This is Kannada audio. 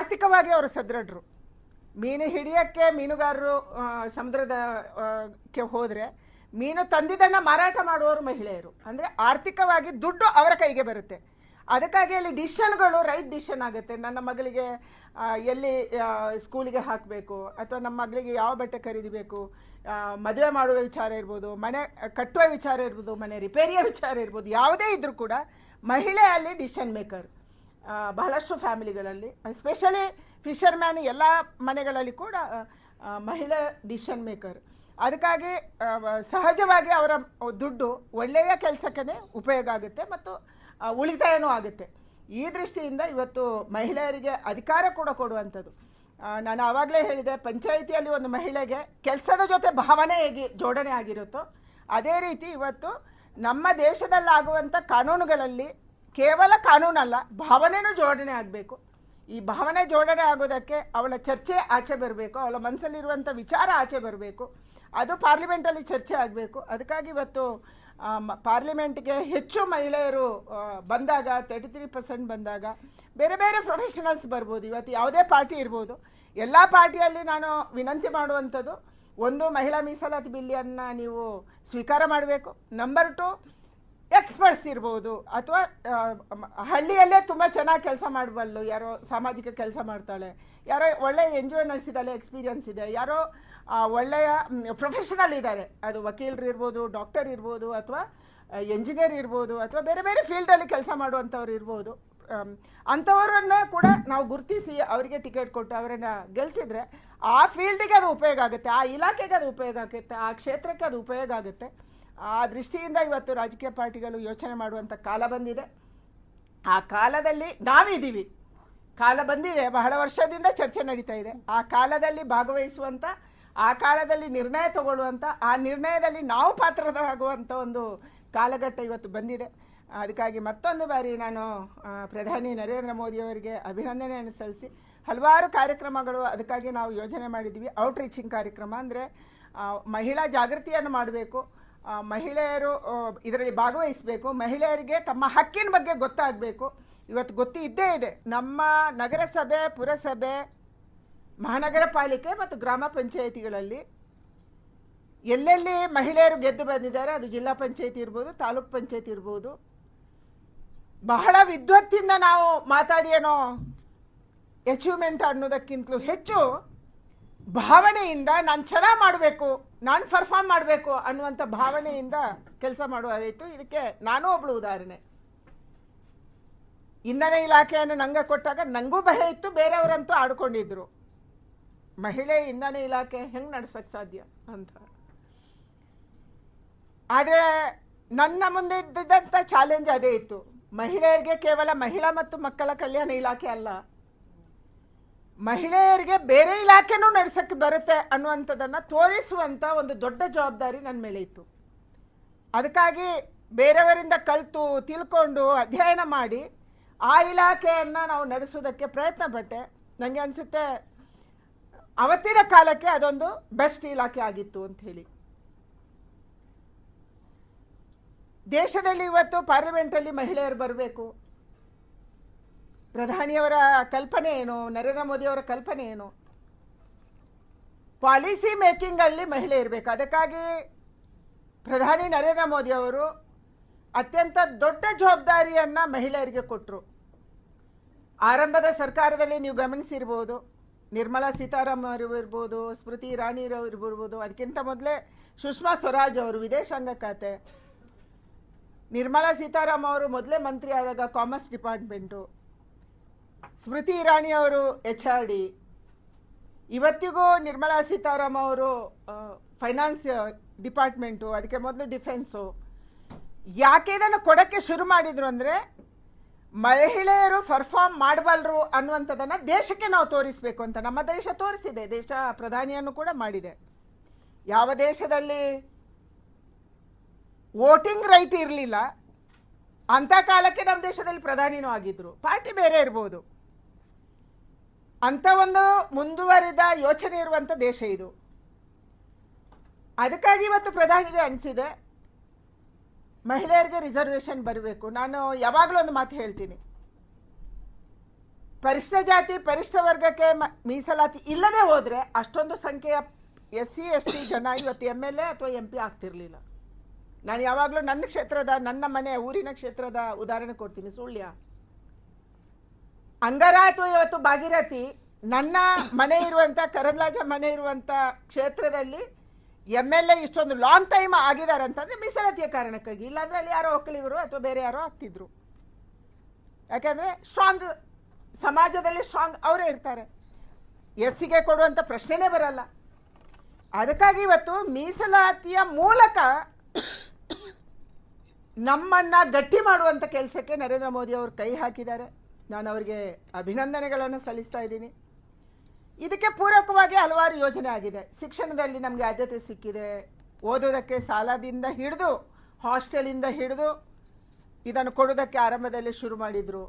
ಆರ್ಥಿಕವಾಗಿ ಅವರು ಸದೃಢರು. ಮೀನು ಹಿಡಿಯೋಕ್ಕೆ ಮೀನುಗಾರರು ಸಮುದ್ರದಕ್ಕೆ ಹೋದರೆ ಮೀನು ತಂದಿದ್ದನ್ನು ಮಾರಾಟ ಮಾಡುವವರು ಮಹಿಳೆಯರು. ಅಂದರೆ ಆರ್ಥಿಕವಾಗಿ ದುಡ್ಡು ಅವರ ಕೈಗೆ ಬರುತ್ತೆ. ಅದಕ್ಕಾಗಿ ಅಲ್ಲಿ ಡಿಸಿಷನ್ಗಳು ರೈಟ್ ಡಿಸಿಷನ್ ಆಗುತ್ತೆ. ನನ್ನ ಮಗಳಿಗೆ ಎಲ್ಲಿ ಸ್ಕೂಲಿಗೆ ಹಾಕಬೇಕು, ಅಥವಾ ನಮ್ಮ ಮಗಳಿಗೆ ಯಾವ ಬಟ್ಟೆ ಖರೀದಿಬೇಕು, ಮದುವೆ ಮಾಡುವ ವಿಚಾರ ಇರ್ಬೋದು, ಮನೆ ಕಟ್ಟುವ ವಿಚಾರ ಇರ್ಬೋದು, ಮನೆ ರಿಪೇರಿಯ ವಿಚಾರ ಇರ್ಬೋದು, ಯಾವುದೇ ಇದ್ರೂ ಕೂಡ ಮಹಿಳೆ ಅಲ್ಲಿ ಡಿಸಿಷನ್ ಮೇಕರ್. ಬಹಳಷ್ಟು ಫ್ಯಾಮಿಲಿಗಳಲ್ಲಿ, ಎಸ್ಪೆಷಲಿ ಫಿಶರ್ಮ್ಯಾನ್ ಎಲ್ಲ ಮನೆಗಳಲ್ಲಿ ಕೂಡ ಮಹಿಳೆ ಡಿಸಿಷನ್ ಮೇಕರ್. ಅದಕ್ಕಾಗಿ ಸಹಜವಾಗಿ ಅವರ ದುಡ್ಡು ಒಳ್ಳೆಯ ಕೆಲಸಕ್ಕೇ ಉಪಯೋಗ ಆಗುತ್ತೆ ಮತ್ತು ಉಳಿತಾಯನೂ ಆಗುತ್ತೆ. ಈ ದೃಷ್ಟಿಯಿಂದ ಇವತ್ತು ಮಹಿಳೆಯರಿಗೆ ಅಧಿಕಾರ ಕೂಡ ಕೊಡುವಂಥದ್ದು. ನಾನು ಆವಾಗಲೇ ಹೇಳಿದೆ, ಪಂಚಾಯಿತಿಯಲ್ಲಿ ಒಂದು ಮಹಿಳೆಗೆ ಕೆಲಸದ ಜೊತೆ ಭಾವನೆ ಹೇಗೆ ಜೋಡಣೆ ಆಗಿರುತ್ತೋ ಅದೇ ರೀತಿ ಇವತ್ತು ನಮ್ಮ ದೇಶದಲ್ಲಾಗುವಂಥ ಕಾನೂನುಗಳಲ್ಲಿ ಕೇವಲ ಕಾನೂನಲ್ಲ, ಭಾವನೆಯೂ ಜೋಡಣೆ ಆಗಬೇಕು. ಈ ಭಾವನೆ ಜೋಡಣೆ ಆಗೋದಕ್ಕೆ ಅವಳ ಚರ್ಚೆ ಆಚೆ ಬರಬೇಕು, ಅವಳ ಮನಸ್ಸಲ್ಲಿರುವಂಥ ವಿಚಾರ ಆಚೆ ಬರಬೇಕು, ಅದು ಪಾರ್ಲಿಮೆಂಟಲ್ಲಿ ಚರ್ಚೆ ಆಗಬೇಕು. ಅದಕ್ಕಾಗಿ ಇವತ್ತು ಪಾರ್ಲಿಮೆಂಟ್ಗೆ ಹೆಚ್ಚು ಮಹಿಳೆಯರು ಬಂದಾಗ, 33% ಬಂದಾಗ ಬೇರೆ ಬೇರೆ ಪ್ರೊಫೆಷನಲ್ಸ್ ಬರ್ಬೋದು. ಇವತ್ತು ಯಾವುದೇ ಪಾರ್ಟಿ ಇರ್ಬೋದು, ಎಲ್ಲ ಪಾರ್ಟಿಯಲ್ಲಿ ನಾನು ವಿನಂತಿ ಮಾಡುವಂಥದ್ದು, ಒಂದು, ಮಹಿಳಾ ಮೀಸಲಾತಿ ಬಿಲ್ಲನ್ನು ನೀವು ಸ್ವೀಕಾರ ಮಾಡಬೇಕು. ನಂಬರ್ 2, ಎಕ್ಸ್ಪರ್ಟ್ಸ್ ಇರ್ಬೋದು, ಅಥವಾ ಹಳ್ಳಿಯಲ್ಲೇ ತುಂಬ ಚೆನ್ನಾಗಿ ಕೆಲಸ ಮಾಡಬಲ್ಲು, ಯಾರೋ ಸಾಮಾಜಿಕ ಕೆಲಸ ಮಾಡ್ತಾಳೆ, ಯಾರೋ ಒಳ್ಳೆಯ NGO ನಡೆಸಿದಾಳೆ, ಎಕ್ಸ್ಪೀರಿಯನ್ಸ್ ಇದೆ, ಯಾರೋ ಒಳ್ಳೆಯ ಪ್ರೊಫೆಷನಲ್ ಇದ್ದಾರೆ, ಅದು ವಕೀಲರು ಇರ್ಬೋದು, ಡಾಕ್ಟರ್ ಇರ್ಬೋದು, ಅಥವಾ ಎಂಜಿನಿಯರ್ ಇರ್ಬೋದು, ಅಥವಾ ಬೇರೆ ಬೇರೆ ಫೀಲ್ಡಲ್ಲಿ ಕೆಲಸ ಮಾಡುವಂಥವ್ರು ಇರ್ಬೋದು. ಅಂಥವರನ್ನು ಕೂಡ ನಾವು ಗುರುತಿಸಿ ಅವರಿಗೆ ಟಿಕೆಟ್ ಕೊಟ್ಟು ಅವರನ್ನು ಗೆಲ್ಲಿಸಿದ್ರೆ ಆ ಫೀಲ್ಡಿಗೆ ಅದು ಉಪಯೋಗ ಆಗುತ್ತೆ, ಆ ಇಲಾಖೆಗೆ ಅದು ಉಪಯೋಗ ಆಗುತ್ತೆ, ಆ ಕ್ಷೇತ್ರಕ್ಕೆ ಅದು ಉಪಯೋಗ ಆಗುತ್ತೆ. ಆ ದೃಷ್ಟಿಯಿಂದ ಇವತ್ತು ರಾಜಕೀಯ ಪಾರ್ಟಿಗಳು ಯೋಚನೆ ಮಾಡುವಂಥ ಕಾಲ ಬಂದಿದೆ. ಆ ಕಾಲದಲ್ಲಿ ನಾವಿದ್ದೀವಿ, ಕಾಲ ಬಂದಿದೆ, ಬಹಳ ವರ್ಷದಿಂದ ಚರ್ಚೆ ನಡೀತಾ ಇದೆ. ಆ ಕಾಲದಲ್ಲಿ ಭಾಗವಹಿಸುವಂಥ, ಆ ಕಾಲದಲ್ಲಿ ನಿರ್ಣಯ ತಗೊಳ್ಳುವಂಥ, ಆ ನಿರ್ಣಯದಲ್ಲಿ ನಾವು ಪಾತ್ರರಾಗುವಂಥ ಒಂದು ಕಾಲಘಟ್ಟ ಇವತ್ತು ಬಂದಿದೆ. ಅದಕ್ಕಾಗಿ ಮತ್ತೊಂದು ಬಾರಿ ನಾನು ಪ್ರಧಾನಿ ನರೇಂದ್ರ ಮೋದಿಯವರಿಗೆ ಅಭಿನಂದನೆಯನ್ನು ಸಲ್ಲಿಸಿ, ಹಲವಾರು ಕಾರ್ಯಕ್ರಮಗಳು ಅದಕ್ಕಾಗಿ ನಾವು ಯೋಜನೆ ಮಾಡಿದ್ದೀವಿ. ಔಟ್ರೀಚಿಂಗ್ ಕಾರ್ಯಕ್ರಮ ಅಂದರೆ ಮಹಿಳಾ ಜಾಗೃತಿಯನ್ನು ಮಾಡಬೇಕು, ಮಹಿಳೆಯರು ಇದರಲ್ಲಿ ಭಾಗವಹಿಸಬೇಕು, ಮಹಿಳೆಯರಿಗೆ ತಮ್ಮ ಹಕ್ಕಿನ ಬಗ್ಗೆ ಗೊತ್ತಾಗಬೇಕು. ಇವತ್ತು ಗೊತ್ತಿ ಇದ್ದೇ ಇದೆ, ನಮ್ಮ ನಗರಸಭೆ, ಪುರಸಭೆ, ಮಹಾನಗರ ಪಾಲಿಕೆ ಮತ್ತು ಗ್ರಾಮ ಪಂಚಾಯಿತಿಗಳಲ್ಲಿ ಎಲ್ಲೆಲ್ಲಿ ಮಹಿಳೆಯರು ಗೆದ್ದು ಬಂದಿದ್ದಾರೆ, ಅದು ಜಿಲ್ಲಾ ಪಂಚಾಯಿತಿ ಇರ್ಬೋದು, ತಾಲೂಕ್ ಪಂಚಾಯಿತಿ ಇರ್ಬೋದು, ಬಹಳ ವಿದ್ವತ್ತಿಂದ ನಾವು ಮಾತಾಡಿ ಏನೋ ಅಚೀವ್ಮೆಂಟ್ ಅನ್ನೋದಕ್ಕಿಂತಲೂ ಹೆಚ್ಚು ಭಾವನೆಯಿಂದ ನಾನು ಚೆನ್ನಾಗಿ ಮಾಡಬೇಕು, ನಾನು ಪರ್ಫಾರ್ಮ್ ಮಾಡಬೇಕು ಅನ್ನುವಂಥ ಭಾವನೆಯಿಂದ ಕೆಲಸ ಮಾಡುವಾಯಿತು. ಇದಕ್ಕೆ ನಾನೂ ಒಬ್ಬಳು ಉದಾಹರಣೆ. ಇಂಧನ ಇಲಾಖೆಯನ್ನು ನಂಗೆ ಕೊಟ್ಟಾಗ ನನಗೂ ಭಯ ಇತ್ತು, ಬೇರೆಯವರಂತೂ ಆಡ್ಕೊಂಡಿದ್ರು, ಮಹಿಳೆ ಇಂಧನ ಇಲಾಖೆ ಹೆಂಗೆ ನಡೆಸಕ್ಕೆ ಸಾಧ್ಯ ಅಂತ. ಆದರೆ ನನ್ನ ಮುಂದೆ ಇದ್ದಂಥ ಚಾಲೆಂಜ್ ಅದೇ ಇತ್ತು. ಮಹಿಳೆಯರಿಗೆ ಕೇವಲ ಮಹಿಳಾ ಮತ್ತು ಮಕ್ಕಳ ಕಲ್ಯಾಣ ಇಲಾಖೆ ಅಲ್ಲ, ಮಹಿಳೆಯರಿಗೆ ಬೇರೆ ಇಲಾಖೆನೂ ನಡೆಸಕ್ಕೆ ಬರುತ್ತೆ ಅನ್ನುವಂಥದ್ದನ್ನು ತೋರಿಸುವಂಥ ಒಂದು ದೊಡ್ಡ ಜವಾಬ್ದಾರಿ ನನ್ನ ಮೇಲೆ ಇತ್ತು. ಅದಕ್ಕಾಗಿ ಬೇರೆಯವರಿಂದ ಕಲಿತು ತಿಳ್ಕೊಂಡು ಅಧ್ಯಯನ ಮಾಡಿ ಆ ಇಲಾಖೆಯನ್ನು ನಾವು ನಡೆಸೋದಕ್ಕೆ ಪ್ರಯತ್ನ ಪಟ್ಟೆ. ನನಗೆ ಅನಿಸುತ್ತೆ ಅವತ್ತಿನ ಕಾಲಕ್ಕೆ ಅದೊಂದು ಬೆಸ್ಟ್ ಇಲಾಖೆ ಆಗಿತ್ತು ಅಂತ ಹೇಳಿ. ದೇಶದಲ್ಲಿ ಇವತ್ತು ಪಾರ್ಲಿಮೆಂಟಲ್ಲಿ ಮಹಿಳೆಯರು ಬರಬೇಕು, ಪ್ರಧಾನಿಯವರ ಕಲ್ಪನೆ ಏನು, ನರೇಂದ್ರ ಮೋದಿಯವರ ಕಲ್ಪನೆ ಏನು, ಪಾಲಿಸಿ ಮೇಕಿಂಗಲ್ಲಿ ಮಹಿಳೆ ಇರಬೇಕು. ಅದಕ್ಕಾಗಿ ಪ್ರಧಾನಿ ನರೇಂದ್ರ ಮೋದಿಯವರು ಅತ್ಯಂತ ದೊಡ್ಡ ಜವಾಬ್ದಾರಿಯನ್ನು ಮಹಿಳೆಯರಿಗೆ ಕೊಟ್ಟರು. ಆರಂಭದ ಸರ್ಕಾರದಲ್ಲಿ ನೀವು ಗಮನಿಸಿರ್ಬೋದು, ನಿರ್ಮಲಾ ಸೀತಾರಾಮನ್ ಅವರು ಇರ್ಬೋದು, ಸ್ಮೃತಿ ಇರಾನಿ ಅವರು ಇರ್ಬೋದು, ಅದಕ್ಕಿಂತ ಮೊದಲೇ ಸುಷ್ಮಾ ಸ್ವರಾಜ್ ಅವರು ವಿದೇಶಾಂಗ ಖಾತೆ, ನಿರ್ಮಲಾ ಸೀತಾರಾಮನ್ ಅವರು ಮೊದಲೇ ಮಂತ್ರಿ ಆದಾಗ ಕಾಮರ್ಸ್ ಡಿಪಾರ್ಟ್ಮೆಂಟು, ಸ್ಮೃತಿ ಇರಾನಿ ಅವರು HRD, ಇವತ್ತಿಗೂ ನಿರ್ಮಲಾ ಸೀತಾರಾಮನ್ ಅವರು ಫೈನಾನ್ಸ್ ಡಿಪಾರ್ಟ್ಮೆಂಟು, ಅದಕ್ಕೆ ಮೊದಲು ಡಿಫೆನ್ಸು. ಯಾಕೆ ಇದನ್ನು ಕೊಡೋಕ್ಕೆ ಶುರು ಮಾಡಿದ್ರು ಅಂದರೆ ಮಹಿಳೆಯರು ಪರ್ಫಾರ್ಮ್ ಮಾಡಬಲ್ಲರು ಅನ್ನುವಂಥದ್ದನ್ನು ದೇಶಕ್ಕೆ ನಾವು ತೋರಿಸಬೇಕು ಅಂತ. ನಮ್ಮ ದೇಶ ತೋರಿಸಿದೆ, ದೇಶ ಪ್ರಧಾನಿಯನ್ನು ಕೂಡ ಮಾಡಿದೆ. ಯಾವ ದೇಶದಲ್ಲಿ ವೋಟಿಂಗ್ ರೈಟ್ ಇರಲಿಲ್ಲ ಅಂಥ ಕಾಲಕ್ಕೆ ನಮ್ಮ ದೇಶದಲ್ಲಿ ಪ್ರಧಾನಿನೂ ಆಗಿದ್ರು, ಪಾರ್ಟಿ ಬೇರೆ ಇರ್ಬೋದು, ಅಂಥ ಒಂದು ಮುಂದುವರಿದ ಯೋಚನೆ ಇರುವಂಥ ದೇಶ ಇದು. ಅದಕ್ಕಾಗಿ ಇವತ್ತು ಪ್ರಧಾನಿಗೆ ಅನಿಸಿದೆ ಮಹಿಳೆಯರಿಗೆ ರಿಸರ್ವೇಷನ್ ಬರಬೇಕು. ನಾನು ಯಾವಾಗಲೂ ಒಂದು ಮಾತು ಹೇಳ್ತೀನಿ, ಪರಿಶಿಷ್ಟ ಜಾತಿ ಪರಿಶಿಷ್ಟ ವರ್ಗಕ್ಕೆ ಮೀಸಲಾತಿ ಇಲ್ಲದೆ ಹೋದ್ರೆ ಅಷ್ಟೊಂದು ಸಂಖ್ಯೆಯ SC ST ಜನ ಇವತ್ತು MLA ಅಥವಾ MP ಆಗ್ತಿರ್ಲಿಲ್ಲ. ನಾನು ಯಾವಾಗಲೂ ನನ್ನ ಕ್ಷೇತ್ರದ, ನನ್ನ ಮನೆ ಊರಿನ ಕ್ಷೇತ್ರದ ಉದಾಹರಣೆ ಕೊಡ್ತೀನಿ. ಸುಳ್ಯ ಅಂಗಾರ ಅಥವಾ ಇವತ್ತು ಭಾಗೀರಥಿ ನನ್ನ ಮನೆ ಇರುವಂತ, ಕರಂದ್ಲಾಜೆ ಮನೆ ಇರುವಂತ ಕ್ಷೇತ್ರದಲ್ಲಿ MLA ಇಷ್ಟೊಂದು ಲಾಂಗ್ ಟೈಮ್ ಆಗಿದ್ದಾರೆ ಅಂತಂದ್ರೆ ಮೀಸಲಾತಿಯ ಕಾರಣಕ್ಕಾಗಿ. ಇಲ್ಲಾಂದ್ರೆ ಅಲ್ಲಿ ಯಾರೋ ಒಕ್ಕಲಿಗರು ಅಥವಾ ಬೇರೆ ಯಾರೋ ಆಗ್ತಿದ್ರು. ಯಾಕಂದ್ರೆ ಸ್ಟ್ರಾಂಗ್ ಸಮಾಜದಲ್ಲಿ ಸ್ಟ್ರಾಂಗ್ ಅವರೇ ಇರ್ತಾರೆ. SCಗೆ ಕೊಡುವಂತ ಪ್ರಶ್ನೆನೇ ಬರಲ್ಲ. ಅದಕ್ಕಾಗಿ ಇವತ್ತು ಮೀಸಲಾತಿಯ ಮೂಲಕ ನಮ್ಮನ್ನ ಗಟ್ಟಿ ಮಾಡುವಂತ ಕೆಲಸಕ್ಕೆ ನರೇಂದ್ರ ಮೋದಿ ಅವರು ಕೈ ಹಾಕಿದ್ದಾರೆ. ನಾನು ಅವರಿಗೆ ಅಭಿನಂದನೆಗಳನ್ನು ಸಲ್ಲಿಸ್ತಾ ಇದ್ದೀನಿ. ಇದಕ್ಕೆ ಪೂರಕವಾಗಿ ಹಲವಾರು ಯೋಜನೆ ಆಗಿದೆ. ಶಿಕ್ಷಣದಲ್ಲಿ ನಮಗೆ ಆದ್ಯತೆ ಸಿಕ್ಕಿದೆ. ಓದೋದಕ್ಕೆ ಸಾಲದಿಂದ ಹಿಡಿದು ಹಾಸ್ಟೆಲಿಂದ ಹಿಡಿದು ಇದನ್ನು ಕೊಡೋದಕ್ಕೆ ಆರಂಭದಲ್ಲಿ ಶುರು ಮಾಡಿದ್ರು.